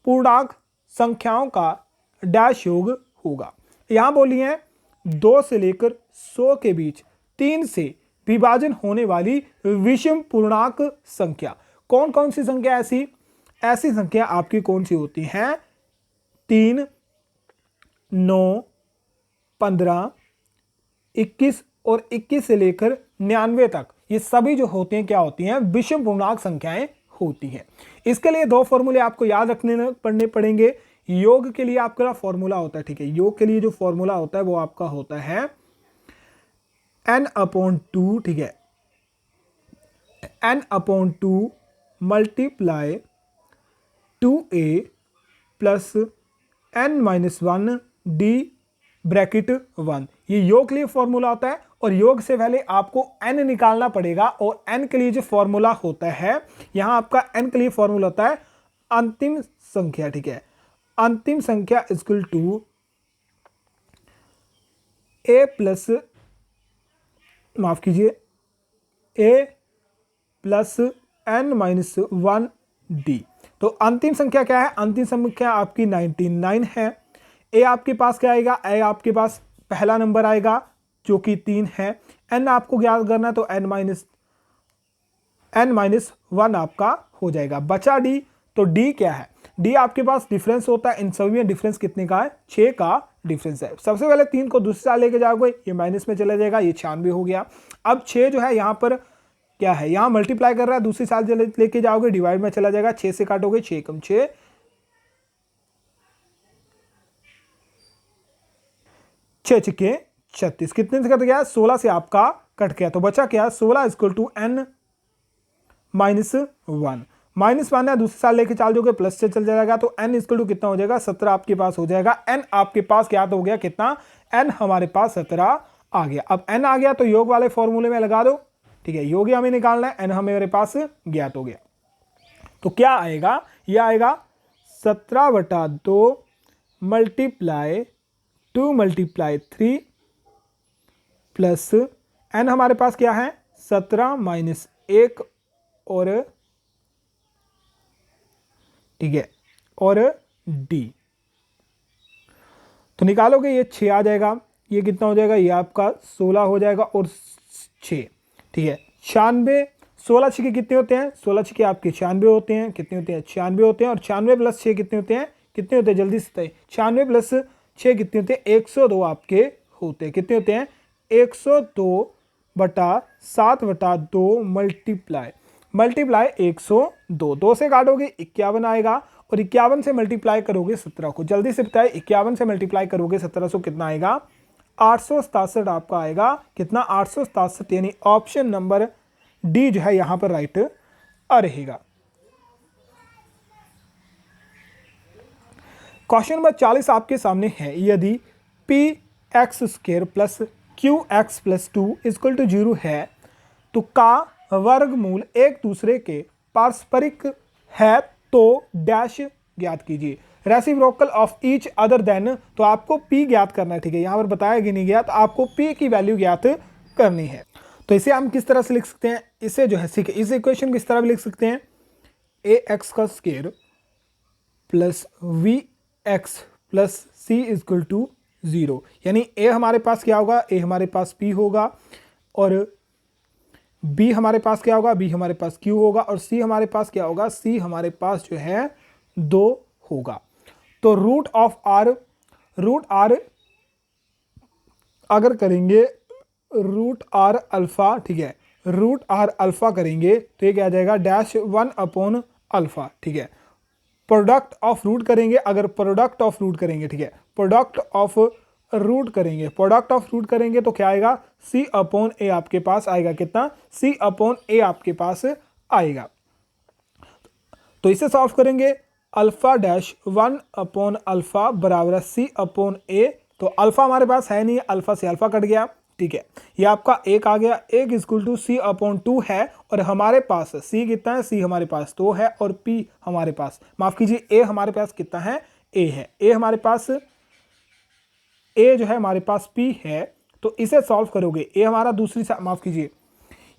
पूर्णांक संख्याओं का डैश योग होगा। यहां बोलिए 2 से लेकर 100 के बीच 3 से विभाजन होने वाली विषम पूर्णांक संख्या कौन कौन सी संख्या ऐसी ऐसी संख्या आपकी कौन सी होती हैं? 3, 9, 15, 21 और 21 से लेकर 99 तक, ये सभी जो होती हैं क्या होती हैं? विषम पूर्णांक संख्याएं होती हैं। इसके लिए दो फॉर्मूले आपको याद पढ़ने पड़ेंगे। योग के लिए आपका फॉर्मूला होता है, ठीक है, योग के लिए जो फॉर्मूला होता है वो आपका होता है n/2, ठीक है, n/2 multiply 2a plus n-1 d bracket 1, ये योग के लिए फॉर्मूला होता है। और योग से पहले आपको n निकालना पड़ेगा, और n के लिए जो फॉर्मूला होता है, यहां आपका n के लिए फॉर्मूला होता है अंतिम संख्या, ठीक है, अंतिम संख्या इक्वल टू a प्लस, माफ कीजिए, a प्लस n-1 d। तो अंतिम संख्या क्या है? अंतिम संख्या आपकी 99 है। a आपके पास क्या आएगा? a आपके पास पहला नंबर आएगा जो कि 3 है। n आपको ज्ञात करना है, तो n-1 आपका हो जाएगा। बचा d, तो d क्या है? d आपके पास डिफरेंस होता है, इन सभी में डिफरेंस कितने का है? 6 का डिफरेंस है। सबसे पहले 3 को दूसरी साइड लेके जाओगे, ये माइनस में चला जाएगा, ये 96 हो गया। अब 6 जो है यहाँ पर क्या है? यहाँ मल्टीप्लाई कर रहा है, दूसरी साइड लेके जाओगे डिवाइड में चला जाएगा, 6 से काटोगे, 6 कम 6, 6 छक्के 36, कितने से कट गया? 16 से आपका कट गया, तो बचा क्या? 16 इक्वल टू n-1, -1 है, दूसरी साइड लेके चल जाओगे प्लस से चल जाएगा, तो n इक्वल टू कितना हो जाएगा? 17 आपके पास हो जाएगा। n आपके पास क्या हो गया? कितना? n हमारे पास 17 आ गया। अब n आ गया तो योग वाले फॉर्मूले में लगा दो, ठीक है, योग हमें निकालना है, n हमारे पास ज्ञात हो गया। तो क्या आएगा? ये आएगा 17/2 मल्टीप्लाई 2 मल्टीप्लाई 3 प्लस n हमारे पास क्या है? 17 माइनस 1 और, ठीक है, और d। तो निकालोगे ये 6 आ जाएगा, ये कितना हो जाएगा? ये आपका 16 हो जाएगा और 6, ठीक है, 96। 16 छक्के कितने होते हैं? 16 छक्के आपके 96 होते हैं। कितने होते हैं? 96 होते हैं। और 96 प्लस 6 कितने होते हैं? कितने होते हैं? जल्दी से बताइए। 96 प्लस 6 कितने होते हैं? 102 आपके होते हैं। कितने होते हैं? 102/7/2 मल्टीप्लाई 102, 2 से काटोगे 51 आएगा, और 51 से मल्टीप्लाई करोगे 17 को। जल्दी से बताए, 51 से मल्टीप्लाई करोगे 1700 कितना आएगा? 867 आपका आएगा। कितना? 867, यानी ऑप्शन नंबर डी जो है यहां पर राइट रहेगा। क्वेश्चन नंबर 40 आपके सामने है, यदि px² plus qx plus 2 equal to 0 है तो का वर्गमूल एक दूसरे के पारस्परिक है तो डैश ज्ञात कीजिए। Reciprocal of each other than, तो आपको p ज्ञात करना है, ठीक है, यहां पर बताया कि नहीं गया, तो आपको p की वैल्यू ज्ञात करनी है। तो इसे हम किस तरह से लिख सकते हैं? इसे जो है इस इक्वेशन को इस तरह भी लिख सकते हैं, ax² plus vx plus c equal to 0, यानी a हमारे पास क्या होगा? a हमारे पास p होगा, और b हमारे पास क्या होगा? b हमारे पास q होगा, और c हमारे पास क्या होगा? c हमारे पास जो है 2 होगा। तो रूट r अगर करेंगे रूट r अल्फा, ठीक है, रूट r अल्फा करेंगे तो ये क्या आ जाएगा? -1/अल्फा, ठीक है। प्रोडक्ट ऑफ रूट करेंगे, अगर प्रोडक्ट ऑफ रूट करेंगे, ठीक है, प्रोडक्ट ऑफ रूट करेंगे तो क्या आएगा? c/a आपके पास आएगा। कितना? c/a आपके पास आएगा। तो इसे सॉल्व करेंगे, अल्फा डैश 1/अल्फा बराबर c/a, तो अल्फा हमारे पास है नहीं, अल्फा से अल्फा कट गया, ठीक है, ये आपका 1 आ गया। 1 इक्वल टू c/2 है, और हमारे पास c कितना है? c हमारे पास 2 है, और p हमारे पास, माफ कीजिए, a हमारे पास कितना है? a है। a हमारे पास, a जो है हमारे पास p है, तो इसे सॉल्व करोगे, a हमारा दूसरी साइड, माफ कीजिए,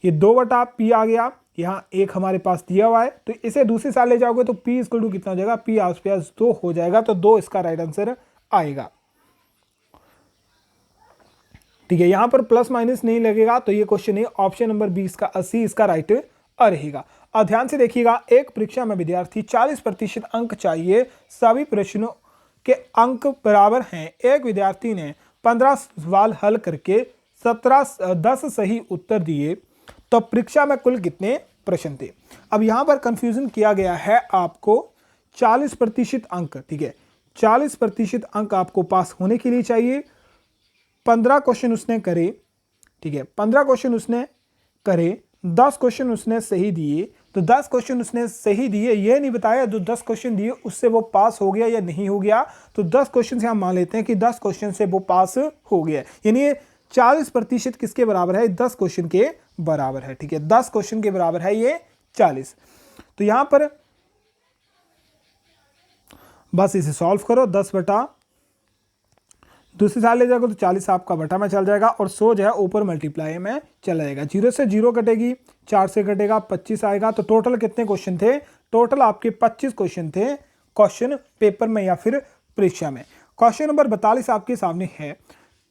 ये 2/p आ गया, यहाँ 1 हमारे पास दिया हुआ है, तो इसे दूसरी साइड ले जाओगे तो p इक्वल टू कितना हो जाएगा? p आसपास 2 हो जाएगा, तो 2 इसका राइट आंसर आएगा, ठीक है। यहां पर प्लस माइनस नहीं लगेगा, तो ये क्वेश्चन है ऑप्शन नंबर 20 का 80 इसका राइट रहेगा। और ध्यान से देखिएगा, एक परीक्षा में विद्यार्थी 40% अंक चाहिए, सभी प्रश्नों के अंक बराबर हैं। एक विद्यार्थी ने 15 सवाल हल करके 10 सही उत्तर दिए, तो परीक्षा में कुल कितने प्रश्न थे। अब यहां पर कंफ्यूजन किया गया है आपको 40% अंक, ठीक है, 40% अंक आपको पास होने के लिए चाहिए। 15 क्वेश्चन उसने करे, ठीक है, 15 क्वेश्चन उसने करे, 10 क्वेश्चन उसने सही दिए, तो 10 क्वेश्चन उसने सही दिए, ये नहीं बताया जो 10 क्वेश्चन दिए उससे वो पास हो गया या नहीं हो गया। तो 10 क्वेश्चन से हम मान लेते हैं कि 10 क्वेश्चन से वो पास हो गया, यानी 40% किसके बराबर है, 10 क्वेश्चन के बराबर है, ठीक है, 10 क्वेश्चन के बराबर है ये 40। तो यहां पर बस इसे सॉल्व करो, 10 बटा दूसरी साइड ले जाएगा तो 40 आपका बटा में चल जाएगा और 100 जो है ऊपर मल्टीप्लाई में चला जाएगा। 0 से 0 कटेगी, 4 से कटेगा, 25 आएगा। तो टोटल कितने क्वेश्चन थे, टोटल आपके 25 क्वेश्चन थे क्वेश्चन पेपर में या फिर परीक्षा में। क्वेश्चन नंबर 42 आपके सामने है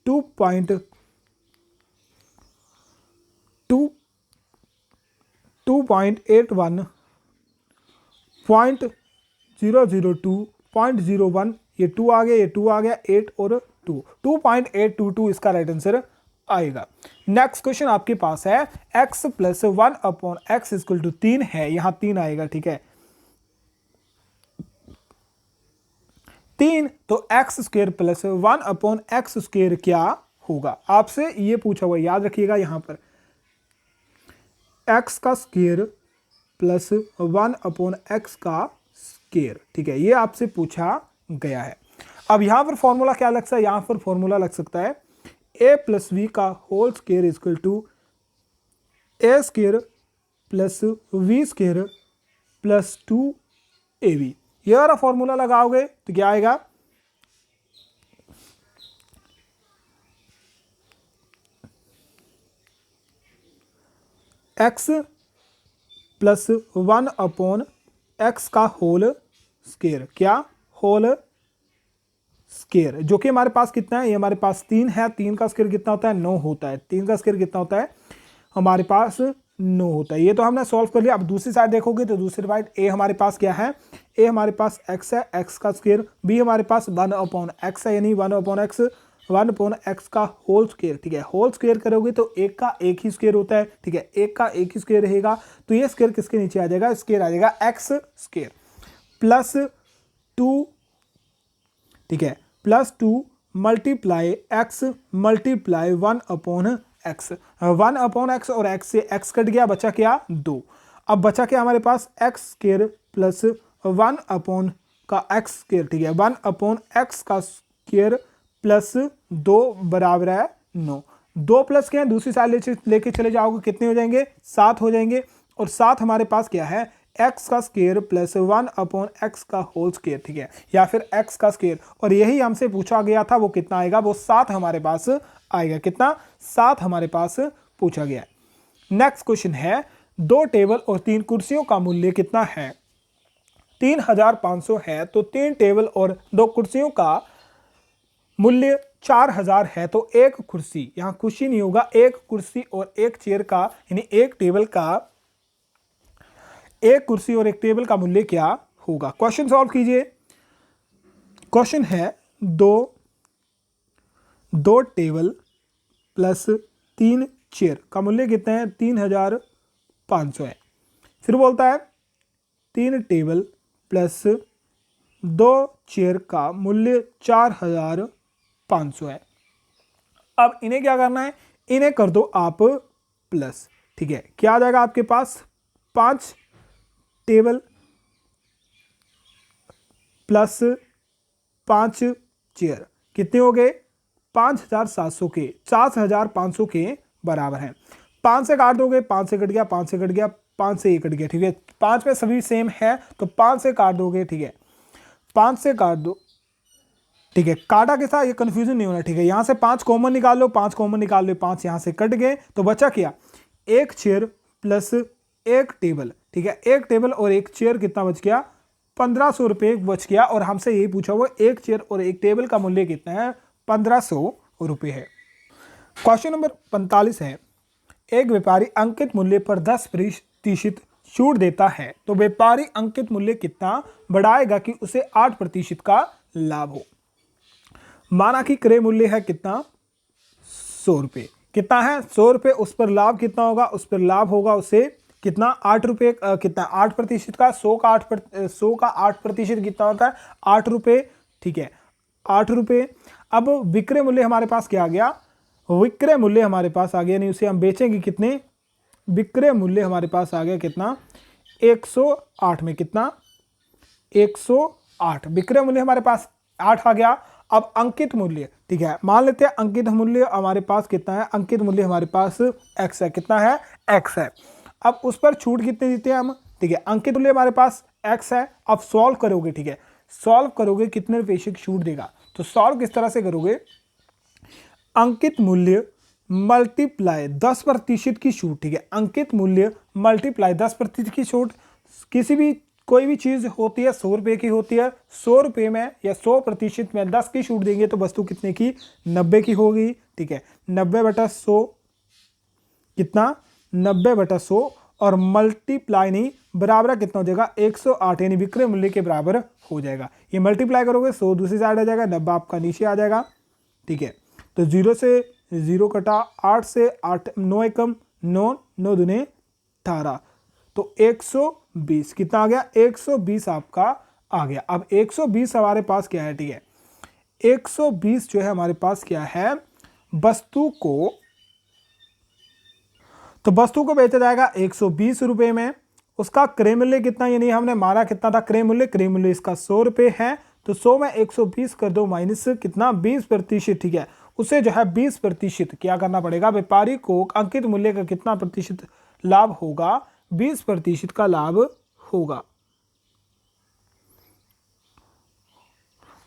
2.81.002.01, ये 2 आ गया, ये 2 आ गया, 8 और 2, 2.822 इसका राइट आंसर आएगा। नेक्स्ट क्वेश्चन आपके पास है x plus 1/x equal to 3 है, यहां 3 आएगा, ठीक है, 3, तो x square plus 1/x square क्या होगा, आपसे ये पूछा हुआ, याद रखिएगा यहां पर x का स्क्वायर प्लस 1/x का स्क्वायर, ठीक है, ये आपसे पूछा गया है। अब यहां पर फॉर्मूला क्या लग सकता है, यहां पर फॉर्मूला लग सकता है a प्लस वी का whole square equal to a square plus V square plus 2ab, ये वाला फॉर्मूला लगाओगे तो क्या आएगा, x प्लस 1/x का होल स्क्वायर, क्या होल स्क्वायर, जो कि हमारे पास कितना है, ये हमारे पास 3 है, 3 का स्क्वायर कितना होता है, 9 होता है, 3 का स्क्वायर कितना होता है हमारे पास 9 होता है। ये तो हमने सॉल्व कर लिया। अब दूसरी साइड देखोगे तो दूसरी साइड a हमारे पास क्या है, a हमारे पास x है, x का स्क्वायर, b हमारे पास 1/x है, यानी 1/x का होल स्क्वायर, ठीक है, होल स्क्वायर करोगे तो एक का एक ही स्क्वायर होता है, ठीक है, एक का एक ही स्क्वायर रहेगा, तो ये स्क्वायर किसके नीचे आ जाएगा, स्क्वायर आ जाएगा x स्क्वायर प्लस 2, ठीक है, plus 2 multiply x multiply 1/x, 1/x और x से x कट गया, बचा क्या 2। अब बचा क्या हमारे पास x स्क्वायर प्लस 1/x का x स्क्वायर, ठीक है, 1/x का स्क्वायर प्लस 2 बराबर है 9। 2 प्लस क्या है, दूसरी साइड लेके चले जाओगे कितने हो जाएंगे, 7 हो जाएंगे, और 7 हमारे पास क्या है, x का स्क्वायर प्लस 1/x का होल स्क्वायर, ठीक है, या फिर x का स्क्वायर, और यही हमसे पूछा गया था, वो कितना आएगा, वो 7 हमारे पास आएगा, कितना 7 हमारे पास पूछा गया। नेक्स्ट क्वेश्चन है 2 टेबल और 3 कुर्सियों का मूल्य कितना है, 3500 है, तो 3 टेबल और 2 कुर्सियों का मूल्य 4000 है, तो एक कुर्सी, यहां कुर्सी नहीं होगा, एक कुर्सी और एक चेयर का, यानी एक टेबल का, एक कुर्सी और एक टेबल का मूल्य क्या होगा। क्वेश्चन सॉल्व कीजिए। क्वेश्चन है 2 टेबल प्लस 3 चेयर का मूल्य कितना है, 3500 है। फिर बोलता है 3 टेबल प्लस 2 चेयर का मूल्य 4500 है। अब इन्हें क्या करना है, इन्हें कर दो आप प्लस, ठीक है, क्या आ जाएगा आपके पास, 5 टेबल प्लस 5 चेयर कितने हो गए, 5700 के, 4500 के बराबर है। 5 से काट दोगे, 5 से कट गया, 5 से कट गया, 5 से ये कट गया, ठीक है, 5 में सभी सेम है, तो 5 से काट दोगे, ठीक है, 5 से काट दो, ठीक है, काटा के साथ ये कंफ्यूजन नहीं होना, ठीक है, यहां से 5 कॉमन निकाल लो, 5 कॉमन निकाल लो, 5 यहां से कट गए, तो बचा क्या, एक चेयर प्लस एक टेबल, ठीक है, एक टेबल और एक चेयर कितना बच गया, 1500 रुपये बच गया, और हमसे यही पूछा हुआ एक चेयर और एक टेबल का मूल्य कितना है, 1500 रुपये है। क्वेश्चन नंबर 45 है, एक व्यापारी अंकित मूल्य पर 10% छूट देता है तो व्यापारी अंकित मूल्य कितना बढ़ाएगा कि उसे 8% का लाभ हो। माना कि क्रय मूल्य है कितना 100 रुपये, कितना है 100 रुपये, उस पर लाभ कितना होगा, उस पर लाभ होगा उसे कितना 8 रुपये, कितना 8% का 100 का 8% कितना होता है 8 रुपये, ठीक है 8 रुपये। अब विक्रय मूल्य हमारे पास क्या आ गया, विक्रय मूल्य हमारे पास आ गया, नहीं उसे हम बेचेंगे कितने, विक्रय मूल्य हमारे पास आ गया कितना 108 में, कितना 108, विक्रय मूल्य हमारे पास 8 आ गया। अब अंकित मूल्य, ठीक है मान लेते हैं अंकित मूल्य हमारे पास कितना है, अंकित मूल्य हमारे पास x है, कितना है x है। अब उस पर छूट कितने देते हैं हम, ठीक है अंकित मूल्य हमारे पास x है। अब सॉल्व करोगे, ठीक है सॉल्व करोगे कितने रुपए की छूट देगा, तो सॉल्व किस तरह से करोगे, अंकित मूल्य मल्टीप्लाई 10% की छूट, ठीक है अंकित मूल्य मल्टीप्लाई 10% की छूट। किसी भी कोई भी चीज होती है 100 रुपये की होती है, 100 रुपये में या 100% में 10 की छूट देंगे तो वस्तु कितने की 90 की होगी, ठीक है 90/100 कितना 90/100 और मल्टीप्लाई नहीं बराबर कितना हो जाएगा 108 यानी विक्रय मूल्य के बराबर हो जाएगा। ये मल्टीप्लाई करोगे 100 दूसरी साइड आ जाएगा, 90 आपका नीचे आ जाएगा, ठीक है तो 0 से 0 कटा, 8 से 8, 9 एकम 9, 9 दूने 18 तो 120 कितना आ गया 120 आपका आ गया। अब 120 हमारे पास क्या है, ठीक है 120 जो है हमारे पास क्या है वस्तु को, तो वस्तु को बेचा जाएगा 120 रुपए में, उसका क्रय मूल्य कितना, यानी हमने मारा कितना था क्रय मूल्य इसका 100 रुपए है, तो 100 में 120 कर दो माइनस कितना 20%, ठीक है उसे जो है 20% क्या करना पड़ेगा, व्यापारी को अंकित मूल्य का कितना प्रतिशत लाभ होगा, 20% का लाभ होगा।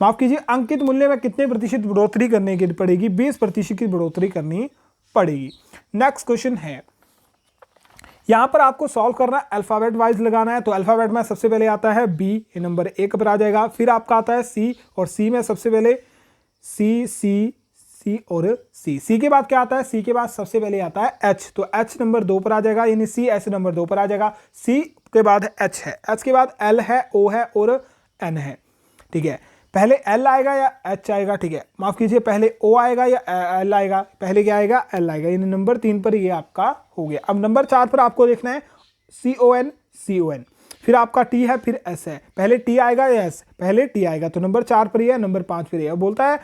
माफ कीजिए अंकित मूल्य में कितने प्रतिशत बढ़ोतरी करने की पड़ेगी, 20% की बढ़ोतरी करनी पड़ेगी। नेक्स्ट क्वेश्चन है, यहां पर आपको सॉल्व करना है, अल्फाबेट वाइज लगाना है। तो अल्फाबेट में सबसे पहले आता है बी, ये नंबर 1 पर आ जाएगा, फिर आपका आता है सी, और सी में सबसे पहले सी सी सी और सी, सी के बाद क्या आता है, सी के बाद सबसे पहले आता है एच, तो एच नंबर 2 पर आ जाएगा, यानी सी एच नंबर 2 पर आ जाएगा। सी के बाद एच है, एच के बाद एल है, ओ है और एन है, ठीक है पहले एल आएगा या एच आएगा, ठीक है माफ कीजिए पहले ओ आएगा या एल आएगा, पहले क्या आएगा एल आएगा, यानी नंबर 3 पर ये आपका हो गया। अब नंबर 4 पर आपको देखना है CON, फिर आपका टी है, फिर एस है, पहले टी आएगा या एस, पहले टी आएगा, तो नंबर 4 पर ही है, नंबर 5 पर ही है। बोलता है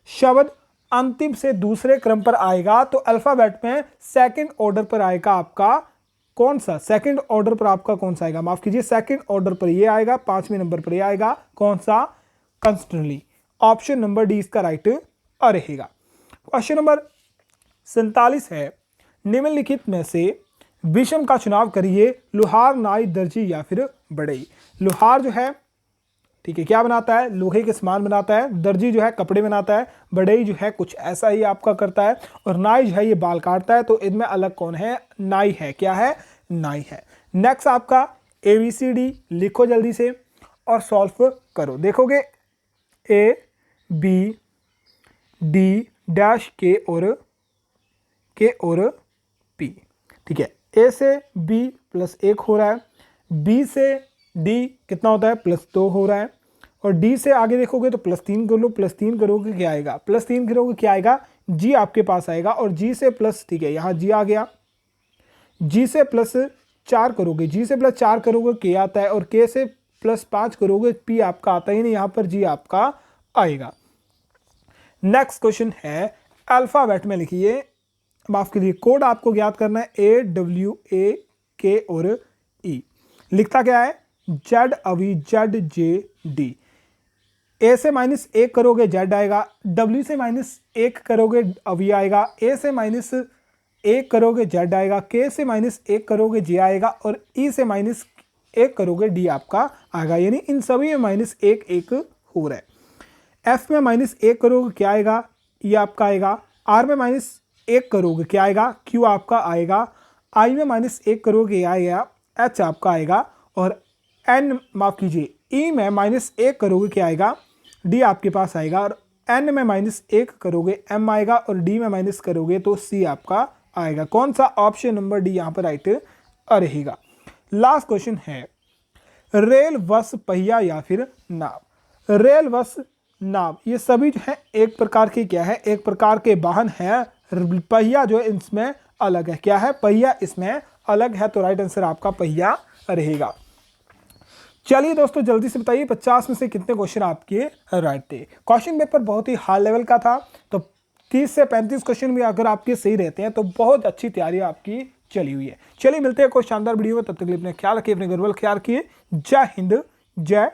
शब्द अंतिम से दूसरे क्रम पर आएगा, तो अल्फाबेट में सेकंड ऑर्डर पर आएगा आपका कौन सा, सेकंड ऑर्डर पर आपका कौन सा आएगा, माफ कीजिए सेकंड ऑर्डर पर ये आएगा, 5वें नंबर पर ये आएगा कौन सा, कंस्टेंटली। ऑप्शन नंबर डी इसका राइट रहेगा। क्वेश्चन नंबर 47 है, निम्नलिखित में से विषम का चुनाव करिए, लुहार, नाई, दर्जी या फिर बढ़ई। लुहार जो है ठीक है क्या बनाता है, लोहे के सामान बनाता है, दर्जी जो है कपड़े बनाता है, बढ़ई जो है कुछ ऐसा ही आपका करता है, और नाई जो है ये बाल काटता है। तो इनमें अलग कौन है, नाई है, क्या है नाई है। नेक्स्ट आपका ABCD लिखो जल्दी से और सॉल्व करो, देखोगे A B D dash K और P, ठीक है A से B प्लस 1 हो रहा है, B से D कितना होता है प्लस 2 हो रहा है, और D से आगे देखोगे तो प्लस 3 कर लो, प्लस 3 करोगे क्या आएगा, प्लस 3 करोगे क्या आएगा G आपके पास आएगा, और G से प्लस, ठीक है यहाँ G आ गया, G से प्लस 4 करोगे, G से प्लस 4 करोगे K आता है, और K से प्लस 5 करोगे P आपका आता ही नहीं, यहाँ पर G आपका आएगा। नेक्स्ट क्वेश्चन है, अल्फाबेट में लिखिए, माफ कीजिए कोड आपको ज्ञात करना है AWAK और E। लिखता क्या है Z अवी ZJD, A से -1 करोगे Z आएगा, W से -1 करोगे अवी आएगा, A से -1 करोगे Z आएगा, K से -1 करोगे J आएगा, और E से -1 करोगे D आपका आएगा, यानी इन सभी में -1 हो रहा है। F में -1 करोगे क्या आएगा, E आपका आएगा, R में -1 करोगे क्या आएगा, Q आपका आएगा, I में -1 करोगे क्या आएगा, H आपका आएगा, और N माफ कीजिए E में -1 करोगे क्या आएगा, D आपके पास आएगा, और N में -1 करोगे M आएगा, और D में माइनस करोगे तो C आपका आएगा। कौन सा, ऑप्शन नंबर डी यहाँ पर राइट रहेगा। लास्ट क्वेश्चन है, रेल, बस, पहिया या फिर नाव। रेल, बस, नाव ये सभी जो है एक प्रकार के क्या है, एक प्रकार के वाहन है। पहिया जो है इसमें अलग है, क्या है, पहिया इसमें अलग है। तो राइट आंसर आपका पहिया रहेगा। चलिए दोस्तों जल्दी से बताइए 50 में से कितने क्वेश्चन आपके राइट थे। क्वेश्चन पेपर बहुत ही हाई लेवल का था, तो 30 से 35 क्वेश्चन भी अगर आपके सही रहते हैं तो बहुत अच्छी तैयारी आपकी चली हुई है। चलिए मिलते हैं कोई शानदार वीडियो में, तब तक के लिए अपने ख्याल रखिए, अपने घर वाले ख्याल रखिए। जय हिंद, जय